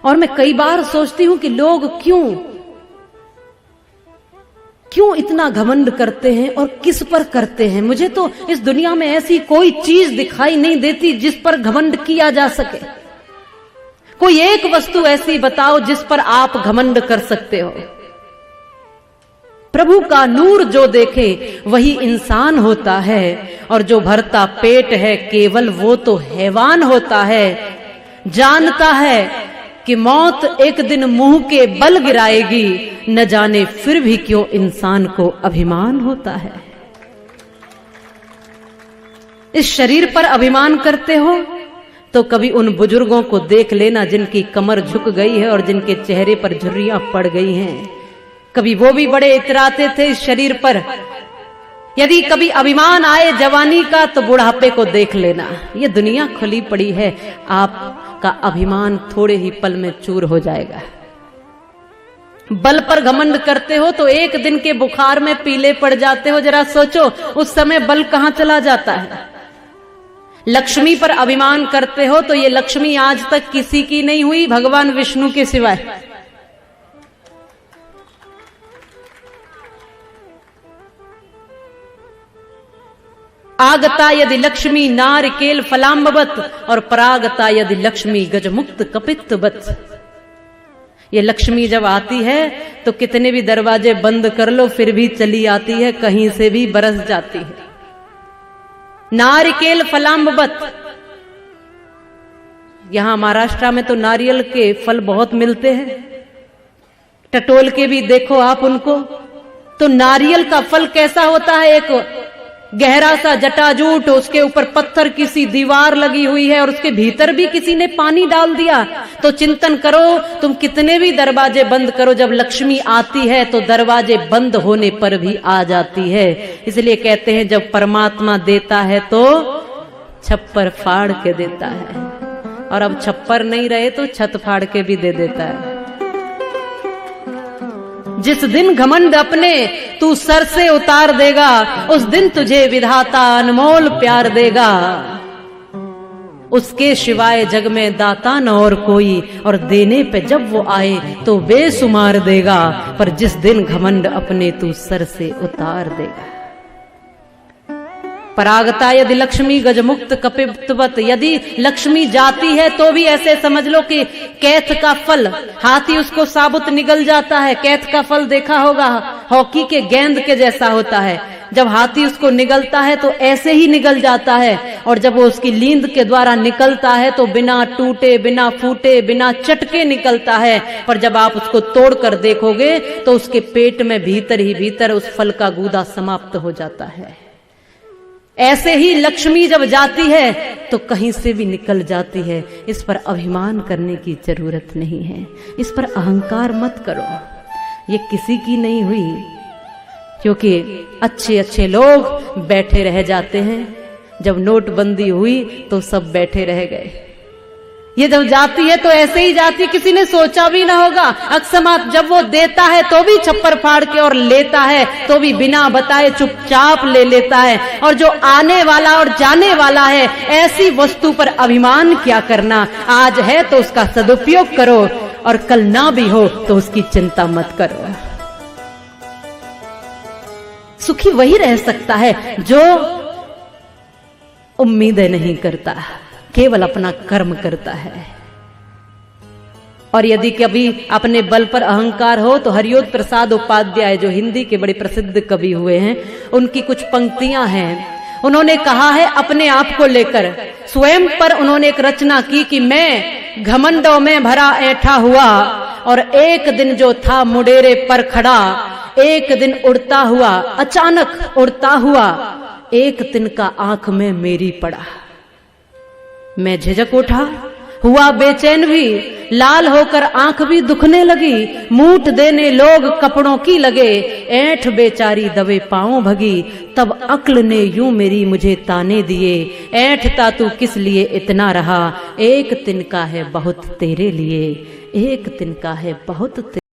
और मैं कई बार सोचती हूं कि लोग क्यों इतना घमंड करते हैं और किस पर करते हैं। मुझे तो इस दुनिया में ऐसी कोई चीज दिखाई नहीं देती जिस पर घमंड किया जा सके। कोई एक वस्तु ऐसी बताओ जिस पर आप घमंड कर सकते हो। प्रभु का नूर जो देखे वही इंसान होता है, और जो भरता पेट है केवल वो तो हैवान होता है। जानता है कि मौत एक दिन मुंह के बल गिराएगी, न जाने फिर भी क्यों इंसान को अभिमान होता है। इस शरीर पर अभिमान करते हो तो कभी उन बुजुर्गों को देख लेना जिनकी कमर झुक गई है और जिनके चेहरे पर झुर्रियां पड़ गई हैं। कभी वो भी बड़े इतराते थे इस शरीर पर। यदि कभी अभिमान आए जवानी का तो बुढ़ापे को देख लेना। ये दुनिया खुली पड़ी है, आपका अभिमान थोड़े ही पल में चूर हो जाएगा। बल पर घमंड करते हो तो एक दिन के बुखार में पीले पड़ जाते हो। जरा सोचो उस समय बल कहां चला जाता है। लक्ष्मी पर अभिमान करते हो तो ये लक्ष्मी आज तक किसी की नहीं हुई भगवान विष्णु के सिवाय। आगता यदि लक्ष्मी नारिकेल फलाम्बवत, और परागता यदि लक्ष्मी गजमुक्त कपित्तवत। ये लक्ष्मी जब आती है तो कितने भी दरवाजे बंद कर लो फिर भी चली आती है, कहीं से भी बरस जाती है। नारिकेल फलाम्बवत। यहां महाराष्ट्र में तो नारियल के फल बहुत मिलते हैं, टटोल के भी देखो आप उनको। तो नारियल का फल कैसा होता है, एक गहरा सा जटाजूट, उसके ऊपर पत्थर की सी दीवार लगी हुई है और उसके भीतर भी किसी ने पानी डाल दिया। तो चिंतन करो, तुम कितने भी दरवाजे बंद करो, जब लक्ष्मी आती है तो दरवाजे बंद होने पर भी आ जाती है। इसलिए कहते हैं जब परमात्मा देता है तो छप्पर फाड़ के देता है, और अब छप्पर नहीं रहे तो छत फाड़ के भी दे देता है। जिस दिन घमंड अपने तू सर से उतार देगा, उस दिन तुझे विधाता अनमोल प्यार देगा। उसके सिवाय जग में दाता न और कोई, और देने पे जब वो आए तो बेसुमार देगा। पर जिस दिन घमंड अपने तू सर से उतार देगा। परागता यदि लक्ष्मी गजमुक्त कपित्तवत। यदि लक्ष्मी जाती है तो भी ऐसे समझ लो कि कैथ का फल, हाथी उसको साबुत निगल जाता है। कैथ का फल देखा होगा, हॉकी के गेंद के जैसा होता है। जब हाथी उसको निगलता है तो ऐसे ही निगल जाता है, और जब वो उसकी लींद के द्वारा निकलता है तो बिना टूटे, बिना फूटे, बिना चटके निकलता है। पर जब आप उसको तोड़कर देखोगे तो उसके पेट में भीतर ही भीतर उस फल का गूदा समाप्त हो जाता है। ऐसे ही लक्ष्मी जब जाती है तो कहीं से भी निकल जाती है। इस पर अभिमान करने की जरूरत नहीं है, इस पर अहंकार मत करो। ये किसी की नहीं हुई, क्योंकि अच्छे अच्छे लोग बैठे रह जाते हैं। जब नोटबंदी हुई तो सब बैठे रह गए। ये जब जाती है तो ऐसे ही जाती, किसी ने सोचा भी ना होगा। अकस्मात जब वो देता है तो भी छप्पर फाड़ के, और लेता है तो भी बिना बताए चुपचाप ले लेता है। और जो आने वाला और जाने वाला है, ऐसी वस्तु पर अभिमान क्या करना। आज है तो उसका सदुपयोग करो, और कल ना भी हो तो उसकी चिंता मत करो। सुखी वही रह सकता है जो उम्मीदें नहीं करता, केवल अपना कर्म करता है। और यदि कभी अपने बल पर अहंकार हो तो हरियोत प्रसाद उपाध्याय, जो हिंदी के बड़े प्रसिद्ध कवि हुए हैं, उनकी कुछ पंक्तियां हैं। उन्होंने कहा है अपने आप को लेकर, स्वयं पर उन्होंने एक रचना की कि मैं घमंडों में भरा ऐठा हुआ, और एक दिन जो था मुडेरे पर खड़ा, एक दिन उड़ता हुआ, अचानक उड़ता हुआ, एक तिनका आंख में मेरी पड़ा। मैं झिझक उठा, हुआ बेचैन भी, लाल होकर आंख भी दुखने लगी। मूठ देने लोग कपड़ों की लगे, ऐंठ बेचारी दबे पांव भगी। तब अक्ल ने यूं मेरी मुझे ताने दिए, ऐंठता तू किस लिए इतना रहा, एक तिनका है बहुत तेरे लिए, एक तिनका है बहुत